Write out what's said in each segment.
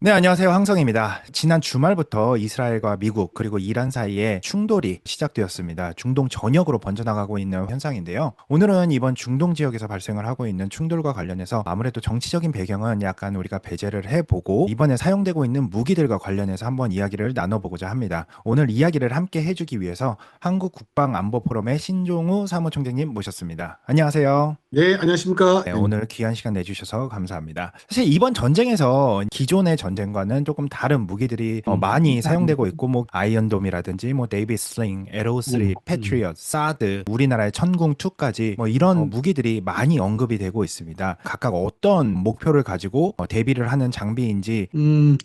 네, 안녕하세요. 황성입니다. 지난 주말부터 이스라엘과 미국 그리고 이란 사이에 충돌이 시작되었습니다. 중동 전역으로 번져나가고 있는 현상인데요. 오늘은 이번 중동 지역에서 발생을 하고 있는 충돌과 관련해서 아무래도 정치적인 배경은 약간 우리가 배제를 해보고 이번에 사용되고 있는 무기들과 관련해서 한번 이야기를 나눠보고자 합니다. 오늘 이야기를 함께 해주기 위해서 한국국방안보포럼의 신종우 사무총장님 모셨습니다. 안녕하세요. 네, 안녕하십니까. 네, 네. 오늘 귀한 시간 내주셔서 감사합니다. 사실 이번 전쟁에서 기존의 전쟁과는 조금 다른 무기들이 많이 사용되고 있고, 뭐 아이언돔이라든지, 뭐 데이비 슬링, 에로3, 패트리엇, 사드, 우리나라의 천궁2까지 뭐 이런 무기들이 많이 언급이 되고 있습니다. 각각 어떤 목표를 가지고 대비를 하는 장비인지.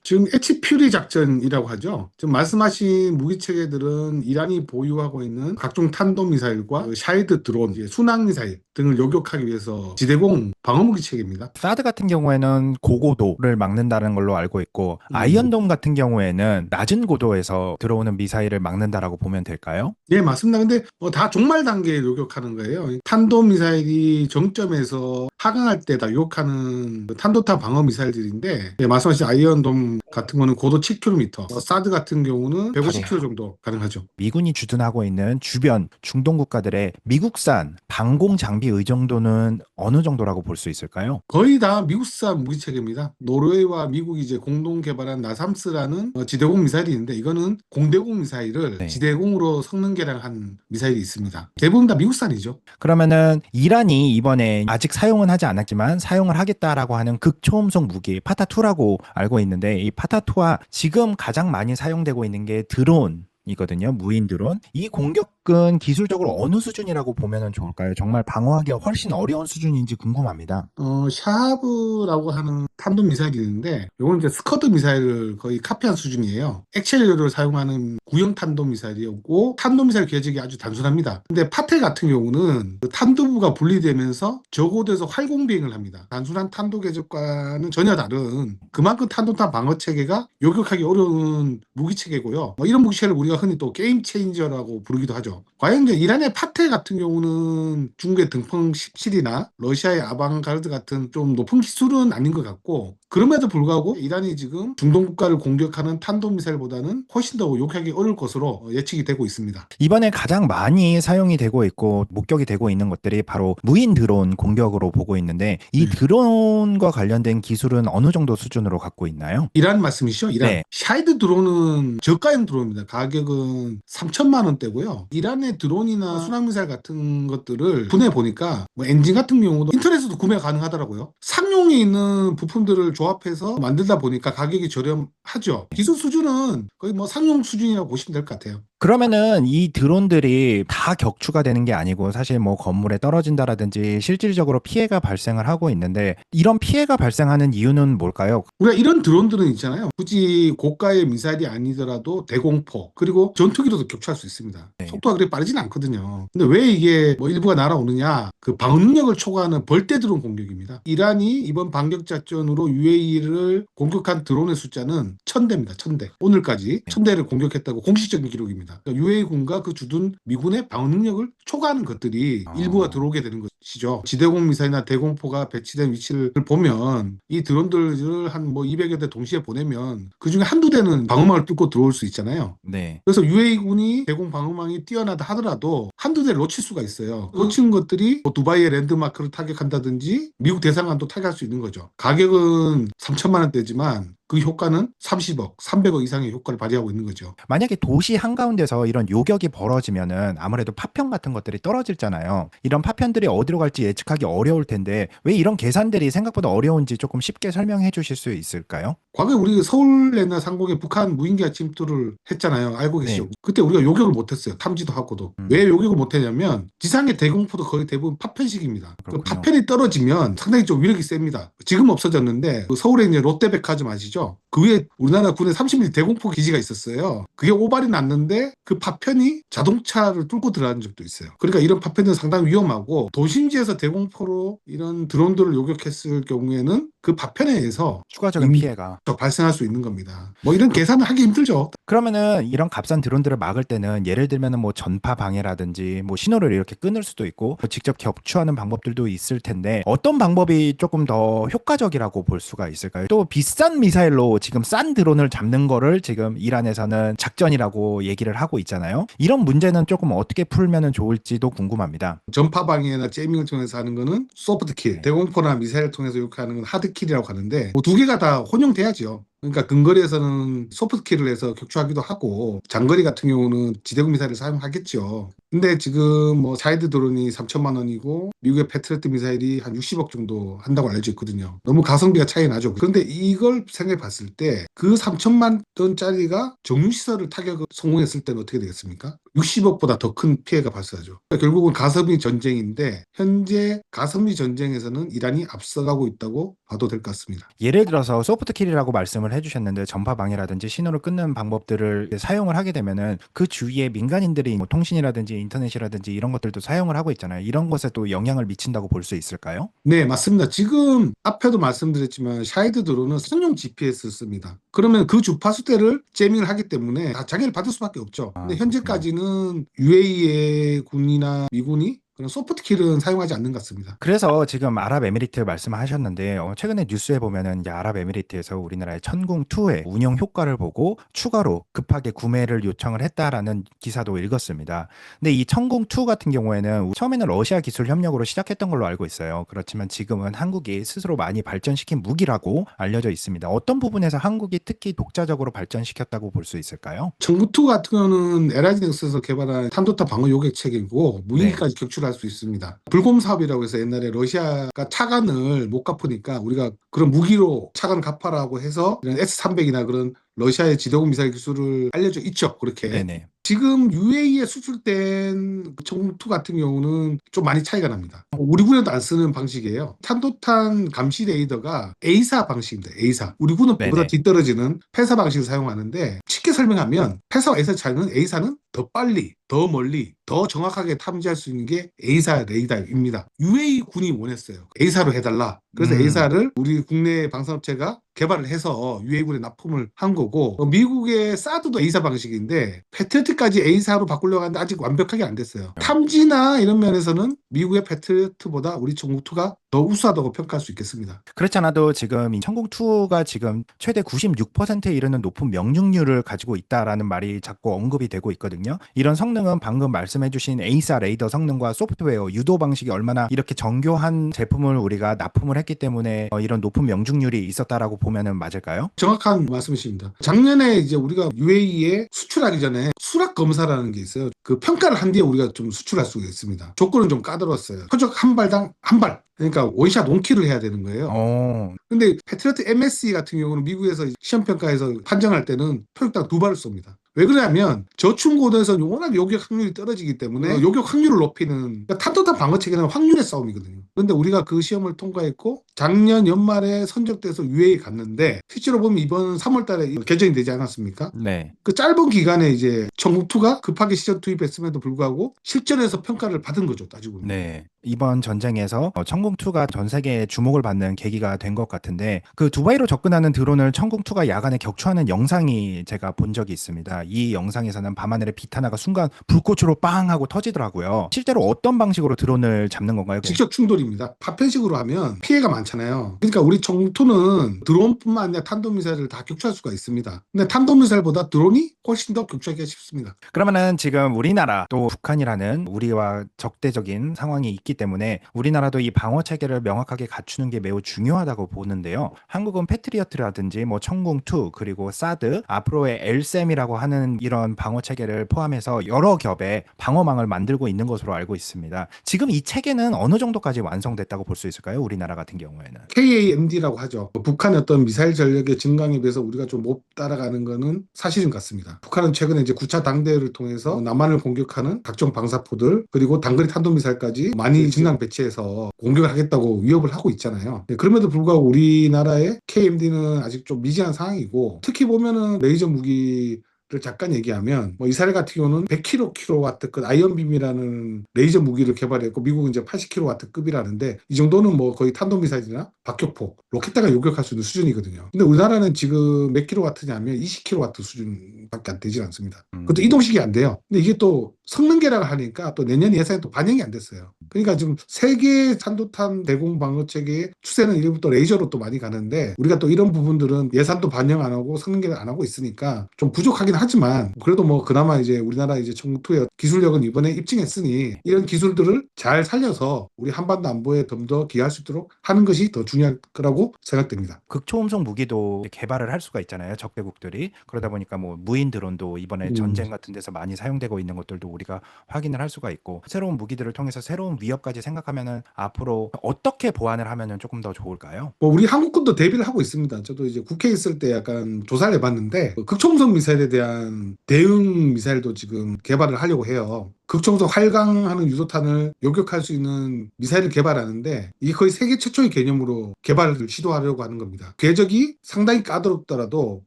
지금 H-퓨리 작전이라고 하죠. 지금 말씀하신 무기 체계들은 이란이 보유하고 있는 각종 탄도미사일과 그 샤이드 드론, 이제 순항미사일 등을 요격하기 위해서 지대공 방어무기 체계입니다. 사드 같은 경우에는 고고도를 막는다는 걸로 알고 있고, 아이언돔 같은 경우에는 낮은 고도에서 들어오는 미사일을 막는다라고 보면 될까요? 네, 맞습니다. 근데 다 종말 단계에 요격하는 거예요. 탄도미사일이 정점에서 하강할 때 다 요격하는 그 탄도탄 방어 미사일들인데, 네, 말씀하신 아이언돔 같은 거는 고도 7km, 사드 같은 경우는 그래요. 150km 정도 가능하죠. 미군이 주둔하고 있는 주변 중동 국가들의 미국산 방공 장비 의존도는 어느 정도라고 볼 수 있을까요? 거의 다 미국산 무기체계입니다. 노르웨이와 미국이 이제 공동 개발한 나삼스라는 지대공 미사일이 있는데, 이거는 공대공 미사일을 네. 지대공으로 성능 개량한 미사일이 있습니다. 대부분 다 미국산이죠. 그러면은 이란이 이번에 아직 사용은 하지 않았지만 사용을 하겠다라고 하는 극초음속 무기 파타2라고 알고 있는데, 이 파타2와 지금 가장 많이 사용되고 있는 게 드론이거든요. 무인 드론. 이 공격은 기술적으로 어느 수준이라고 보면 좋을까요? 정말 방어하기가 훨씬 어려운 수준인지 궁금합니다. 샤브라고 하는 탄도 미사일이 있는데, 이건 이제 스커드 미사일을 거의 카피한 수준이에요. 액체연료를 사용하는 구형 탄도 미사일이었고, 탄도 미사일 궤적이 아주 단순합니다. 근데 파텔 같은 경우는 그 탄도부가 분리되면서 저고도에서 활공 비행을 합니다. 단순한 탄도 궤적과는 전혀 다른, 그만큼 탄도탄 방어 체계가 요격하기 어려운 무기 체계고요. 이런 무기 체계를 우리가 흔히 또 게임 체인저라고 부르기도 하죠. 과연 이제 이란의 파텔 같은 경우는 중국의 등펑 17이나 러시아의 아방가르드 같은 좀 높은 기술은 아닌 것 같고, 그럼에도 불구하고 이란이 지금 중동 국가를 공격하는 탄도미사일보다는 훨씬 더 요격하기 어려울 것으로 예측이 되고 있습니다. 이번에 가장 많이 사용이 되고 있고 목격이 되고 있는 것들이 바로 무인 드론 공격으로 보고 있는데, 이 네. 드론과 관련된 기술은 어느 정도 수준으로 갖고 있나요? 이란 말씀이시죠? 이란. 네. 샤이드 드론은 저가형 드론입니다. 가격은 3천만 원대고요. 이란의 드론이나 순항미사일 같은 것들을 분해 보니까 뭐 엔진 같은 경우도 인터넷에도 구매 가능하더라고요. 상용에 있는 부품들을 조합해서 만들다 보니까 가격이 저렴하죠. 기술 수준은 거의 뭐 상용 수준이라고 보시면 될 것 같아요. 그러면은 이 드론들이 다 격추가 되는 게 아니고 사실 뭐 건물에 떨어진다라든지 실질적으로 피해가 발생을 하고 있는데, 이런 피해가 발생하는 이유는 뭘까요? 우리가 이런 드론들은 있잖아요. 굳이 고가의 미사일이 아니더라도 대공포, 그리고 전투기로도 격추할 수 있습니다. 네. 속도가 그렇게 빠르진 않거든요. 근데 왜 이게 뭐 일부가 날아오느냐? 그 방어 능력을 초과하는 벌떼 드론 공격입니다. 이란이 이번 반격 작전으로 UAE를 공격한 드론의 숫자는 1000대입니다. 1000대. 오늘까지 네. 1000대를 공격했다고 공식적인 기록입니다. 그러니까 UAE군과 그 주둔 미군의 방어 능력을 초과하는 것들이 일부가 들어오게 되는 것이죠. 지대공 미사일이나 대공포가 배치된 위치를 보면 이 드론들을 한 뭐 200여 대 동시에 보내면 그중에 한두 대는 방어망을 뚫고 들어올 수 있잖아요. 네. 그래서 UA군이 대공 방어망이 뛰어나다 하더라도 한두 대를 놓칠 수가 있어요. 놓친 것들이 뭐 두바이의 랜드마크를 타격한다든지 미국 대사관도 타격할 수 있는 거죠. 가격은 3천만 원대지만 그 효과는 30억, 300억 이상의 효과를 발휘하고 있는 거죠. 만약에 도시 한가운데서 이런 요격이 벌어지면은 아무래도 파편 같은 것들이 떨어지잖아요. 이런 파편들이 어디로 갈지 예측하기 어려울 텐데, 왜 이런 계산들이 생각보다 어려운지 조금 쉽게 설명해 주실 수 있을까요? 과거에 우리 서울에나 상공에 북한 무인기가 침투를 했잖아요. 알고 네. 계시죠? 그때 우리가 요격을 못했어요. 탐지도 하고도. 음. 왜 요격을 못했냐면 지상의 대공포도 거의 대부분 파편식입니다. 그 그렇군요. 파편이 떨어지면 상당히 좀 위력이 셉니다. 지금 없어졌는데 그 서울에 이제 롯데백화점 아시죠? 그 위에 우리나라 군의 30mm 대공포 기지가 있었어요. 그게 오발이 났는데 그 파편이 자동차를 뚫고 들어간 적도 있어요. 그러니까 이런 파편은 상당히 위험하고, 도심지에서 대공포로 이런 드론들을 요격했을 경우에는 그 파편에 의해서 추가적인 피해가. 발생할 수 있는 겁니다. 뭐 이런 계산을 하기 힘들죠. 그러면은 이런 값싼 드론들을 막을 때는 예를 들면은 뭐 전파 방해라든지 뭐 신호를 이렇게 끊을 수도 있고 뭐 직접 격추하는 방법들도 있을 텐데 어떤 방법이 조금 더 효과적이라고 볼 수가 있을까요? 또 비싼 미사일로 지금 싼 드론을 잡는 거를 지금 이란에서는 작전이라고 얘기를 하고 있잖아요. 이런 문제는 조금 어떻게 풀면은 좋을지도 궁금합니다. 전파 방해나 제이밍을 통해서 하는 거는 소프트킬, 네. 대공포나 미사일을 통해서 이렇게 하는 건 하드킬이라고 하는데 뭐 두 개가 다 혼용돼야죠. 그러니까 근거리에서는 소프트킬을 해서 격추하기도 하고 장거리 같은 경우는 지대공 미사일을 사용하겠죠. 근데 지금 뭐 사이드 드론이 3천만 원이고 미국의 패트리어트 미사일이 한 60억 정도 한다고 알려져 있거든요. 너무 가성비가 차이 나죠. 그런데 이걸 생각해 봤을 때 그 3천만 원짜리가 정유시설을 타격을 성공했을 때는 어떻게 되겠습니까? 60억보다 더 큰 피해가 발생하죠. 그러니까 결국은 가성비 전쟁인데 현재 가성비 전쟁에서는 이란이 앞서가고 있다고 봐도 될 것 같습니다. 예를 들어서 소프트킬이라고 말씀을 해주셨는데 전파 방해라든지 신호를 끊는 방법들을 사용을 하게 되면은 그 주위에 민간인들이 뭐 통신이라든지 인터넷이라든지 이런 것들도 사용을 하고 있잖아요. 이런 것에 또 영향을 미친다고 볼 수 있을까요? 네, 맞습니다. 지금 앞에도 말씀드렸지만 샤이드 드론은 선용 GPS를 씁니다. 그러면 그 주파수대를 제밍을 하기 때문에 다 장애를 받을 수밖에 없죠. 근데 그렇군요. 현재까지는 UAE의 군이나 미군이 그런 소프트킬은 사용하지 않는 것 같습니다. 그래서 지금 아랍에미리트 말씀하셨는데 최근에 뉴스에 보면은 이제 아랍에미리트에서 우리나라의 천궁2의 운영 효과를 보고 추가로 급하게 구매를 요청을 했다라는 기사도 읽었습니다. 근데 이 천궁2 같은 경우에는 처음에는 러시아 기술 협력으로 시작했던 걸로 알고 있어요. 그렇지만 지금은 한국이 스스로 많이 발전시킨 무기라고 알려져 있습니다. 어떤 부분에서 한국이 특히 독자적으로 발전시켰다고 볼 수 있을까요? 천구2 같은 경우는 LIG넥스에서 개발한 탄도타 방어 요격 체계이고 네. 무인기까지 격출할 수 있습니다. 불곰 사업이라고 해서 옛날에 러시아가 차관을 못 갚으니까 우리가 그런 무기로 차관 갚아라고 해서 이런 S-300이나 그런 러시아의 지대공 미사일 기술을 알려져 있죠. 그렇게. 네네. 지금 UAE에 수출된 총2 같은 경우는 좀 많이 차이가 납니다. 우리 군에도 안 쓰는 방식이에요. 탄도탄 감시 레이더가 A사 방식입니다. A사. 우리 군은 보다 네네. 뒤떨어지는 패사 방식을 사용하는데 쉽게 설명하면 패사와 A사 차이는 A사는 더 빨리, 더 멀리, 더 정확하게 탐지할 수 있는 게 A사 레이더입니다. UAE 군이 원했어요. A사로 해달라. 그래서 A사를 우리 국내 방산업체가 개발을 해서 UA군에 납품을 한 거고 미국의 사드도 A사 방식인데 패트리어트까지 A사로 바꾸려고 하는데 아직 완벽하게 안 됐어요. 탐지나 이런 면에서는 미국의 패트리어트보다 우리 천궁2가 더 우수하다고 평가할 수 있겠습니다. 그렇지 않아도 지금 이 천궁2가 지금 최대 96%에 이르는 높은 명중률을 가지고 있다라는 말이 자꾸 언급이 되고 있거든요. 이런 성능은 방금 말씀해주신 에이사 레이더 성능과 소프트웨어 유도 방식이 얼마나 이렇게 정교한 제품을 우리가 납품을 했기 때문에 이런 높은 명중률이 있었다라고 보면은 맞을까요? 정확한 말씀이십니다. 작년에 이제 우리가 UAE에 수출하기 전에 수락 검사라는 게 있어요. 그 평가를 한 뒤에 우리가 좀 수출할 수가 있습니다. 조건은 좀 까다로웠어요. 표적 한 발당 한 발. 그러니까 원샷 원킬을 해야 되는 거예요. 어, 근데 패트리어트 MSE 같은 경우는 미국에서 시험평가에서 판정할 때는 표적당 두 발을 쏩니다. 왜 그러냐면 저충고도에서는 워낙 요격 확률이 떨어지기 때문에 요격 확률을 높이는 그러니까 탄도탄 방어 체계는 확률의 싸움이거든요. 그런데 우리가 그 시험을 통과했고 작년 연말에 선정돼서 UAE 갔는데 실제로 보면 이번 3월 달에 개정이 되지 않았습니까? 네. 그 짧은 기간에 이제 천궁2가 급하게 시전 투입했음에도 불구하고 실전에서 평가를 받은 거죠. 따지고 보면. 네. 이번 전쟁에서 천궁2가 전 세계에 주목을 받는 계기가 된 것 같은데 그 두바이로 접근하는 드론을 천궁2가 야간에 격추하는 영상이 제가 본 적이 있습니다. 이 영상에서는 밤하늘에 빛 하나가 순간 불꽃으로 빵 하고 터지더라고요. 실제로 어떤 방식으로 드론을 잡는 건가요? 직접 충돌입니다. 파편식으로 하면 피해가 많잖아요. 그러니까 우리 천궁2는 드론뿐만 아니라 탄도미사일을 다 격추할 수가 있습니다. 근데 탄도미사일보다 드론이 훨씬 더 격추하기가 쉽습니다. 그러면은 지금 우리나라 또 북한이라는 우리와 적대적인 상황이 있기 때문에 우리나라도 이 방어 체계를 명확하게 갖추는 게 매우 중요하다고 보는데요. 한국은 패트리어트라든지 뭐 천궁2 그리고 사드 앞으로의 엘셈이라고 하는 이런 방어 체계를 포함해서 여러 겹의 방어망을 만들고 있는 것으로 알고 있습니다. 지금 이 체계는 어느 정도까지 완성됐다고 볼 수 있을까요? 우리나라 같은 경우에는. KAMD라고 하죠. 북한의 어떤 미사일 전력의 증강에 비해서 우리가 좀 못 따라가는 거는 사실인 것 같습니다. 북한은 최근에 이제 9차 당대회를 통해서 남한을 공격하는 각종 방사포들 그리고 단거리 탄도미사일까지 많이 증강 배치해서 공격을 하겠다고 위협을 하고 있잖아요. 네, 그럼에도 불구하고 우리나라의 KMD는 아직 좀 미진한 상황이고 특히 보면은 레이저 무기 잠깐 얘기하면 뭐 이스라엘 같은 경우는 100kW급 아이언빔이라는 레이저 무기를 개발했고 미국은 이제 80kW급이라는데 이 정도는 뭐 거의 탄도미사일이나 박격포, 로켓다가 요격할 수 있는 수준이거든요. 근데 우리나라는 지금 몇 킬로와트냐면 20kW 수준밖에 안 되질 않습니다. 그것도 이동식이 안 돼요. 근데 이게 또 성능 개량을 하니까 또 내년 예산에 또 반영이 안 됐어요. 그러니까 지금 세계 탄도탄 대공 방어 체계 추세는 이름부터 레이저로 또 많이 가는데 우리가 또 이런 부분들은 예산도 반영 안 하고 성능 개량 안 하고 있으니까 좀 부족하긴 하지만 그래도 뭐 그나마 이제 우리나라 이제 정부의 기술력은 이번에 입증했으니 이런 기술들을 잘 살려서 우리 한반도 안보에 좀 더 기여할 수 있도록 하는 것이 더 중요할 거라고 생각됩니다. 극초음속 무기도 개발을 할 수가 있잖아요. 적대국들이. 그러다 보니까 뭐 무인 드론도 이번에 전쟁 같은 데서 많이 사용되고 있는 것들도 우리가 확인을 할 수가 있고 새로운 무기들을 통해서 새로운 위협까지 생각하면은 앞으로 어떻게 보완을 하면은 조금 더 좋을까요? 뭐 우리 한국군도 대비를 하고 있습니다. 저도 이제 국회에 있을 때 약간 조사를 해봤는데 극초음속 미사일에 대한 대응 미사일도 지금 개발을 하려고 해요. 극초음속 활강하는 유도탄을 요격할 수 있는 미사일을 개발하는데 이게 거의 세계 최초의 개념으로 개발을 시도하려고 하는 겁니다. 궤적이 상당히 까다롭더라도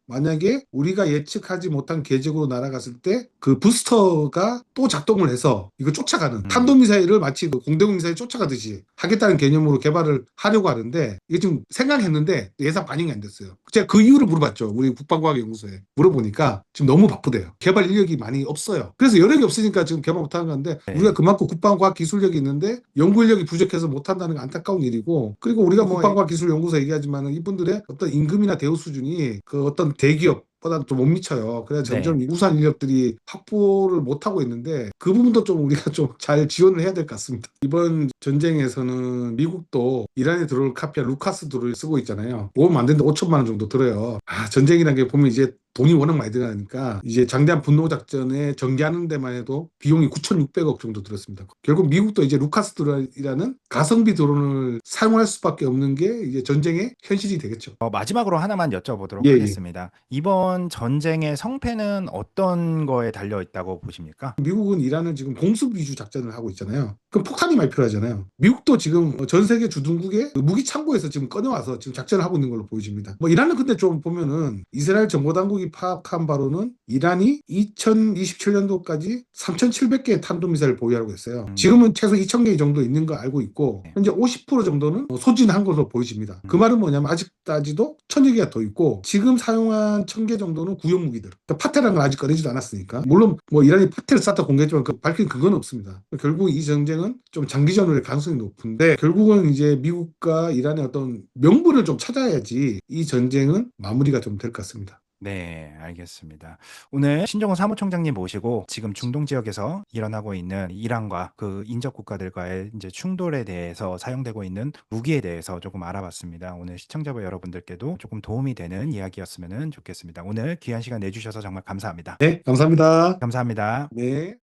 만약에 우리가 예측하지 못한 궤적으로 날아갔을 때 그 부스터가 또 작동을 해서 이거 쫓아가는 탄도미사일을 마치 그 공대공 미사일 쫓아가듯이 하겠다는 개념으로 개발을 하려고 하는데 이게 지금 생각했는데 예산 반영이 안 됐어요. 제가 그 이유를 물어봤죠. 우리 국방과학연구소에 물어보니까 지금 너무 바쁘대요. 개발 인력이 많이 없어요. 그래서 여력이 없으니까 지금 개발 못하는 건데 우리가 그만큼 국방과학 기술력이 있는데 연구 인력이 부족해서 못한다는 건 안타까운 일이고 그리고 우리가 국방과학기술연구소 얘기하지만 이분들의 어떤 임금이나 대우 수준이 그 어떤 대기업 보다 좀 못 미쳐요. 그래서 점점 네. 우수한 인력들이 확보를 못 하고 있는데 그 부분도 좀 우리가 좀 잘 지원을 해야 될 것 같습니다. 이번 전쟁에서는 미국도 이란에 들어올 카피아 루카스 드론을 쓰고 있잖아요. 그거 만드는데 5천만 원 정도 들어요. 전쟁이라는 게 보면 이제 돈이 워낙 많이 들어가니까 이제 장대한 분노 작전에 전개하는 데만 해도 비용이 9,600억 정도 들었습니다. 결국 미국도 이제 루카스 드론이라는 가성비 드론을 사용할 수밖에 없는 게 이제 전쟁의 현실이 되겠죠. 마지막으로 하나만 여쭤보도록 예, 예. 하겠습니다. 이번 전쟁의 성패는 어떤 거에 달려 있다고 보십니까? 미국은 이란은 지금 공습 위주 작전을 하고 있잖아요. 그럼 폭탄이 많이 필요하잖아요. 미국도 지금 전 세계 주둔국의 무기 창고에서 지금 꺼내와서 지금 작전을 하고 있는 걸로 보여집니다. 뭐 이란은 근데 좀 보면은 이스라엘 정보당국이 파악한 바로는 이란이 2027년도까지 3,700개의 탄도미사일을 보유하고 있어요. 지금은 최소 2,000개 정도 있는 거 알고 있고 현재 50% 정도는 소진한 것으로 보여집니다. 그 말은 뭐냐면 아직까지도 1,000여 개가 더 있고 지금 사용한 1,000개 정도는 구형 무기들. 그러니까 파테라는 걸 아직 꺼내지도 않았으니까. 물론 뭐 이란이 파테를 쐈다 공개했지만 그 밝힌 근거는 없습니다. 결국 이 전쟁은 좀 장기전으로 의 가능성이 높은데 결국은 이제 미국과 이란의 어떤 명분을 좀 찾아야지 이 전쟁은 마무리가 좀 될 것 같습니다. 네, 알겠습니다. 오늘 신정호 사무총장님 모시고 지금 중동 지역에서 일어나고 있는 이란과 그 인접 국가들과의 이제 충돌에 대해서 사용되고 있는 무기에 대해서 조금 알아봤습니다. 오늘 시청자 여러분들께도 조금 도움이 되는 이야기였으면 좋겠습니다. 오늘 귀한 시간 내주셔서 정말 감사합니다. 네, 감사합니다. 감사합니다. 네.